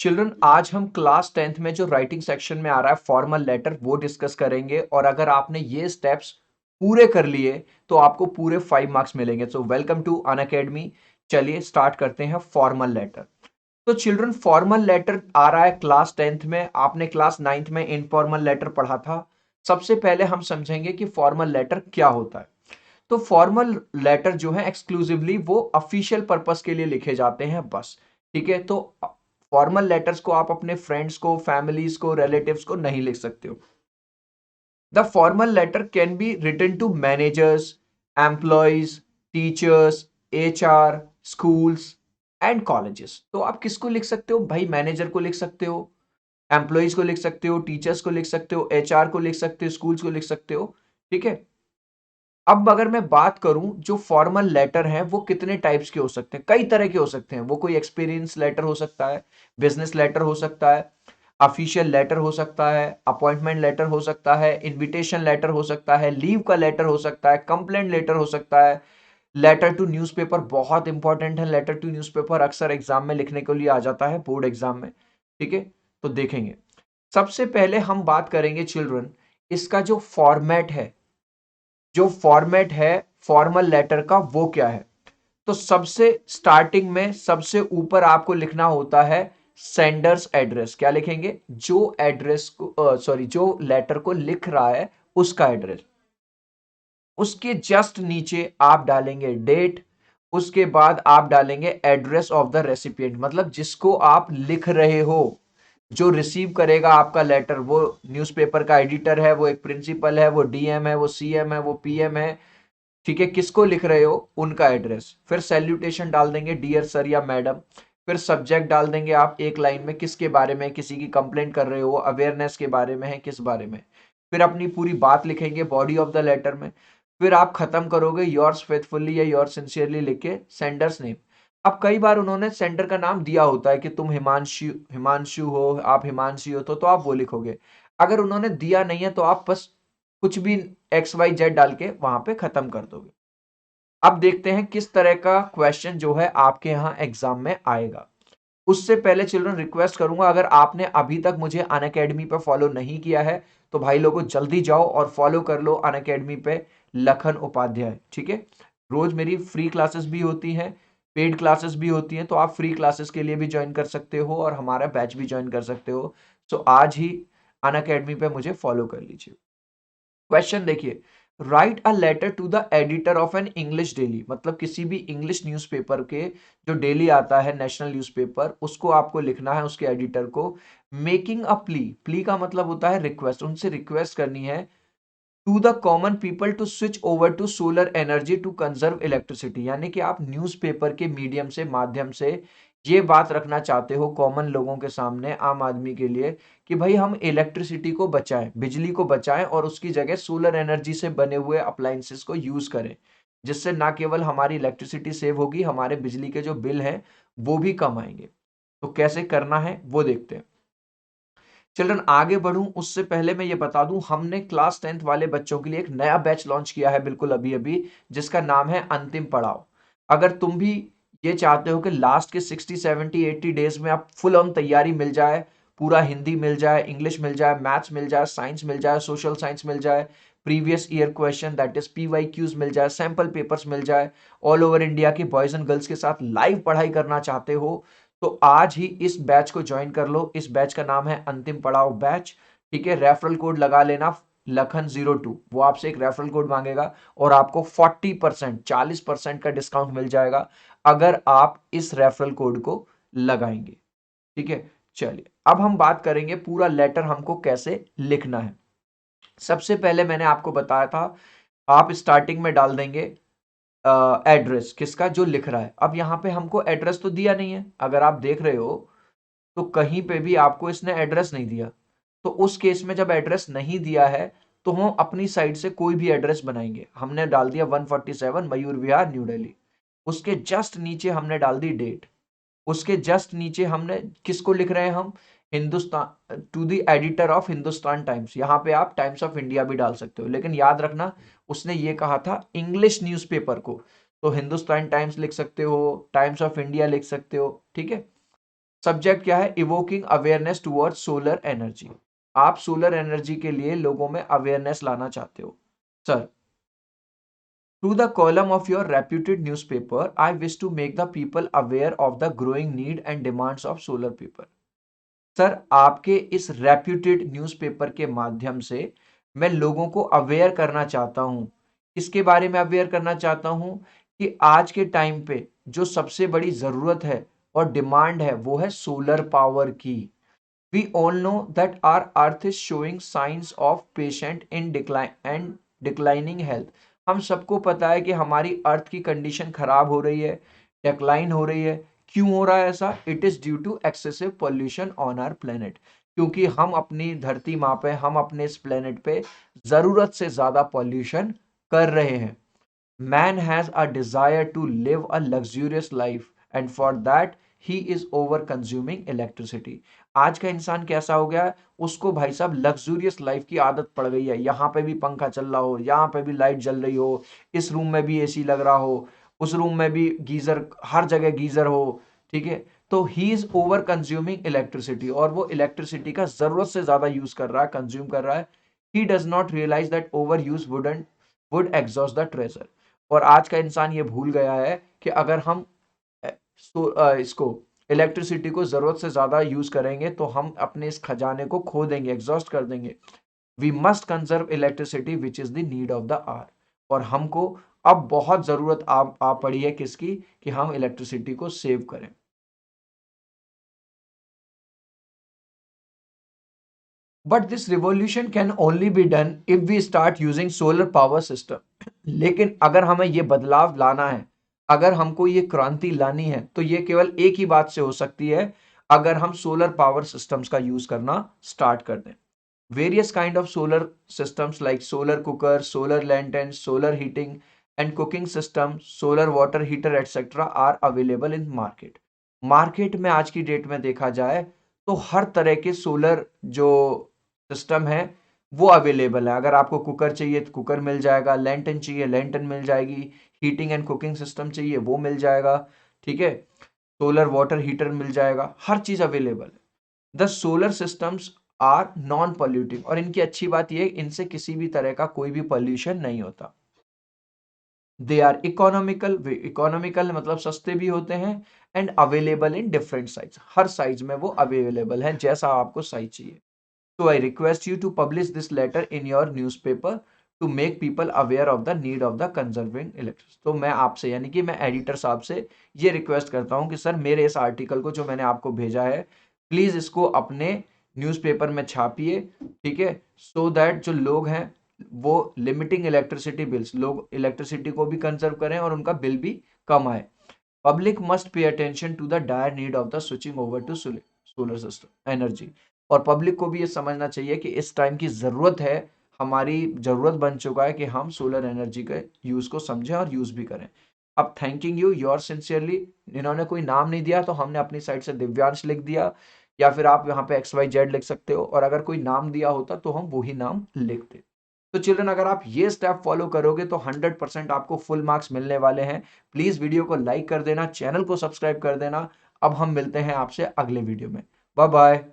Children, आज हम class 10th में जो राइटिंग सेक्शन में आ रहा है फॉर्मल लेटर वो डिस्कस करेंगे। और अगर आपने ये स्टेप्स पूरे कर लिए तो आपको पूरे 5 मार्क्स मिलेंगे। So welcome to Unacademy. चलिए स्टार्ट करते हैं फॉर्मल लेटर। तो चिल्ड्रन, फॉर्मल लेटर आ रहा है क्लास 10th में। आपने क्लास 9th में इनफॉर्मल लेटर पढ़ा था। सबसे पहले हम समझेंगे कि फॉर्मल लेटर क्या होता है। तो फॉर्मल लेटर जो है एक्सक्लूसिवली वो ऑफिशियल पर्पस के लिए लिखे जाते हैं बस। ठीक है, तो फॉर्मल लेटर्स को आप अपने फ्रेंड्स को, फैमिलीज को, रिलेटिव्स को नहीं लिख सकते हो। The formal letter can be written to managers, employees, teachers, HR, schools and colleges. तो आप किसको लिख सकते हो भाई? मैनेजर को लिख सकते हो, एम्प्लॉयज को लिख सकते हो, टीचर्स को लिख सकते हो, एचआर को लिख सकते हो, स्कूल्स को लिख सकते हो। ठीक है। अब अगर मैं बात करूं, जो फॉर्मल लेटर हैं वो कितने टाइप्स के हो सकते हैं? कई तरह के हो सकते हैं। वो कोई एक्सपीरियंस लेटर हो सकता है, बिजनेस लेटर हो सकता है, ऑफिशियल लेटर हो सकता है, अपॉइंटमेंट लेटर हो सकता है, इनविटेशन लेटर हो सकता है, लीव का लेटर हो सकता है, कंप्लेंट लेटर हो सकता है, लेटर टू न्यूज़पेपर बहुत इंपॉर्टेंट है। लेटर टू न्यूज़पेपर अक्सर एग्जाम में लिखने के लिए आ जाता है, बोर्ड एग्जाम में। ठीक है, तो देखेंगे। सबसे पहले हम बात करेंगे चिल्ड्रन, इसका जो फॉर्मेट है, जो फॉर्मेट है फॉर्मल लेटर का, वो क्या है। तो सबसे स्टार्टिंग में सबसे ऊपर आपको लिखना होता है सेंडर्स एड्रेस। क्या लिखेंगे? जो एड्रेस को, सॉरी, जो लेटर को लिख रहा है उसका एड्रेस। उसके जस्ट नीचे आप डालेंगे डेट। उसके बाद आप डालेंगे एड्रेस ऑफ द रेसिपिएंट, मतलब जिसको आप लिख रहे हो। जो रिसीव करेगा आपका लेटर, वो न्यूज़पेपर का एडिटर है, वो एक प्रिंसिपल है, वो डीएम है, वो सीएम है, वो पीएम है। ठीक है, किसको लिख रहे हो उनका एड्रेस। फिर सैल्यूटेशन डाल देंगे, डियर सर या मैडम। फिर सब्जेक्ट डाल देंगे आप एक लाइन में, किसके बारे में, किसी की कंप्लेंट कर रहे हो, अवेयरनेस के बारे में है, किस बारे में। फिर अपनी पूरी बात लिखेंगे बॉडी ऑफ द लेटर में। फिर आप खत्म करोगे योर्स फेथफुली या योर्स सिंसियरली लिख के सेंडर्स नेम। अब कई बार उन्होंने सेंडर का नाम दिया होता है कि तुम हिमांशु हिमांशु हो, आप हिमांशी हो, तो आप वो लिखोगे। अगर उन्होंने दिया नहीं है तो आप बस कुछ भी XYZ डाल के वहां पे खत्म कर दोगे। अब देखते हैं किस तरह का क्वेश्चन जो है आपके यहाँ एग्जाम में आएगा। उससे पहले चिल्ड्रन रिक्वेस्ट करूंगा, अगर आपने अभी तक मुझे अनअकैडमी पे फॉलो नहीं किया है तो भाई लोगों जल्दी जाओ और फॉलो कर लो अनअकैडमी पे लखन उपाध्याय। ठीक है, रोज मेरी फ्री क्लासेस भी होती हैं, पेड क्लासेस भी होती हैं। तो आप फ्री क्लासेस के लिए भी ज्वाइन कर सकते हो और हमारा बैच भी ज्वाइन कर सकते हो। सो आज ही अनअकैडमी पे मुझे फॉलो कर लीजिए। क्वेश्चन देखिए, write a letter to the editor of an English daily, मतलब किसी भी इंग्लिश न्यूज़पेपर के, जो डेली आता है नेशनल न्यूज़पेपर, उसको आपको लिखना है उसके एडिटर को। मेकिंग अ प्ली, प्ली का मतलब होता है रिक्वेस्ट, उनसे रिक्वेस्ट करनी है to the common people to switch over to solar energy to conserve electricity. यानी कि आप न्यूज़पेपर के मीडियम से, माध्यम से ये बात रखना चाहते हो कॉमन लोगों के सामने, आम आदमी के लिए, कि भाई हम इलेक्ट्रिसिटी को बचाएं, बिजली को बचाएं, और उसकी जगह सोलर एनर्जी से बने हुए अप्लायंसेस को यूज करें, जिससे ना केवल हमारी इलेक्ट्रिसिटी सेव होगी, हमारे बिजली के जो बिल हैं वो भी कम आएंगे। तो कैसे करना है वो देखते हैं। चिल्ड्रन, आगे बढ़ूं उससे पहले मैं ये बता दूं, हमने क्लास 10th वाले बच्चों के लिए एक नया बैच लॉन्च किया है बिल्कुल अभी अभी, जिसका नाम है अंतिम पड़ाव। अगर तुम भी ये चाहते हो कि लास्ट के 60 70 80 डेज में आप फुल ऑन तैयारी मिल जाए, पूरा हिंदी मिल जाए, इंग्लिश मिल जाए, मैथ्स मिल जाए, साइंस मिल जाए, सोशल साइंस मिल जाए, previous year question that is PYQs मिल जाए, सैंपल पेपर्स मिल जाए, ऑल ओवर इंडिया के बॉयज एंड गर्ल्स के साथ लाइव पढ़ाई करना चाहते हो, तो आज ही इस बैच को ज्वाइन कर लो। इस बैच का नाम है अंतिम पड़ाव बैच। ठीक है, रेफरल कोड लगा लेना लखन02, वो आपसे एक रेफरल कोड मांगेगा और आपको 40%, 40% का डिस्काउंट मिल जाएगा अगर आप इस रेफरल कोड को लगाएंगे। ठीक है, चलिए अब हम बात करेंगे पूरा लेटर हमको कैसे लिखना है। सबसे पहले मैंने आपको बताया था, आप स्टार्टिंग में डाल देंगे एड्रेस किसका, जो लिख रहा है। अब यहां पे हमको एड्रेस तो दिया नहीं है, अगर आप देख रहे हो तो कहीं पे भी आपको इसने एड्रेस नहीं दिया। तो उस केस में जब एड्रेस नहीं दिया है तो हम अपनी साइड से कोई भी एड्रेस बनाएंगे। हमने डाल दिया 147 मयूर विहार न्यू दिल्ली। उसके जस्ट नीचे हमने डाल दी डेट। उसके जस्ट नीचे हमने किसको लिख रहे हैं हम, Hindustan, to the editor of Hindustan Times. यहां पे आप टाइम्स ऑफ इंडिया भी डाल सकते हो, लेकिन याद रखना उसने ये कहा था इंग्लिश न्यूज़पेपर को, तो हिंदुस्तान टाइम्स लिख सकते हो, टाइम्स ऑफ इंडिया लिख सकते हो। ठीक है, सब्जेक्ट क्या है? Evoking awareness towards solar energy. आप सोलर एनर्जी के लिए लोगों में अवेयरनेस लाना चाहते हो। Sir, through the column of your reputed newspaper, I wish to make the people aware of the growing need and demands of solar paper. Sir, आपके इस रेप्यूटेड न्यूज़पेपर के माध्यम से मैं लोगों को अवेयर करना चाहता हूं। इसके बारे में अवेयर करना चाहता हूं कि आज के टाइम पे जो सबसे बड़ी जरूरत है और डिमांड है वो है सोलर पावर की। We all know that our earth is showing signs of patient in decline and declining health. हम सबको पता है कि हमारी अर्थ की कंडीशन खराब हो रही है, डिक्लाइन हो रही है। क्यों हो रहा है ऐसा? It is due to excessive pollution on our planet. क्योंकि हम अपनी धरती माँ पे, हम अपने इस प्लेनेट पे जरूरत से ज्यादा पॉल्यूशन कर रहे हैं। Man has a desire to live a luxurious life and for that he is over consuming electricity. आज का इंसान कैसा हो गया है? उसको भाई साहब लग्जूरियस लाइफ की आदत पड़ गई है। यहाँ पे भी पंखा चल रहा हो, यहाँ पे भी लाइट जल रही हो, इस रूम में भी एसी लग रहा हो, उस रूम में भी गीजर, हर जगह गीजर हो। ठीक है, तो he is over consuming electricity और वो इलेक्ट्रिसिटी का जरूरत से ज्यादा यूज कर रहा है, कंज्यूम कर रहा है। He does not realise that over use would exhaust the treasure. और आज का इंसान ये भूल गया है कि अगर हम इसको इलेक्ट्रिसिटी को जरूरत से ज्यादा यूज करेंगे तो हम अपने इस खजाने को खो देंगे, एग्जॉस्ट कर देंगे। We must conserve electricity which is the need of the hour. और हमको अब बहुत जरूरत आ पड़ी है किसकी? कि हम इलेक्ट्रिसिटी को सेव करें। But this revolution can only be done if we start using solar power system. लेकिन अगर हमें यह बदलाव लाना है, अगर हमको ये क्रांति लानी है, तो ये केवल एक ही बात से हो सकती है, अगर हम सोलर पावर सिस्टम्स का यूज करना स्टार्ट कर दें। Various kind of solar systems like solar cooker, solar lantern, solar heating and cooking system, solar water heater etcetera are available in market. Market में आज की डेट में देखा जाए तो हर तरह के सोलर जो सिस्टम है वो अवेलेबल है। अगर आपको कुकर चाहिए तो कुकर मिल जाएगा, लैंटर्न चाहिए लैंटर्न मिल जाएगी, हीटिंग एंड कुकिंग सिस्टम चाहिए वो मिल जाएगा। ठीक है, सोलर वाटर हीटर मिल जाएगा, हर चीज अवेलेबल है। The solar systems are non polluting और इनकी अच्छी बात यह है इनसे किसी भी तरह का कोई भी पॉल्यूशन नहीं होता। दे आर इकोनॉमिकल, इकोनॉमिकल मतलब सस्ते भी होते हैं, and available in different size, her size में वो अवेलेबल है जैसा आपको साइज चाहिए। So I request you to publish this letter in your newspaper to make people aware of the need of the conserving electricity। तो मैं आपसे यानी कि मैं एडिटर साहब से ये रिक्वेस्ट करता हूँ कि सर मेरे इस आर्टिकल को जो मैंने आपको भेजा है प्लीज इसको अपने न्यूज़पेपर में छापिए। ठीक है, सो दैट जो लोग हैं वो लिमिटिंग इलेक्ट्रिसिटी बिल्स, लोग इलेक्ट्रिसिटी को भी कंजर्व करें और उनका बिल भी कम आए। Public must pay attention to the dire need of the switching over to solar system energy. और पब्लिक को भी ये समझना चाहिए कि इस टाइम की ज़रूरत है, हमारी ज़रूरत बन चुका है कि हम सोलर एनर्जी के यूज़ को समझें और यूज़ भी करें। अब थैंकिंग यू योर सिंसियरली, इन्होंने कोई नाम नहीं दिया तो हमने अपनी साइड से दिव्यांश लिख दिया, या फिर आप यहाँ पे XYZ लिख सकते हो, और अगर कोई नाम दिया होता तो हम वही नाम लिखते। तो चिल्ड्रन, अगर आप ये स्टेप फॉलो करोगे तो 100% आपको फुल मार्क्स मिलने वाले हैं। प्लीज़ वीडियो को लाइक कर देना, चैनल को सब्सक्राइब कर देना। अब हम मिलते हैं आपसे अगले वीडियो में। Bye bye.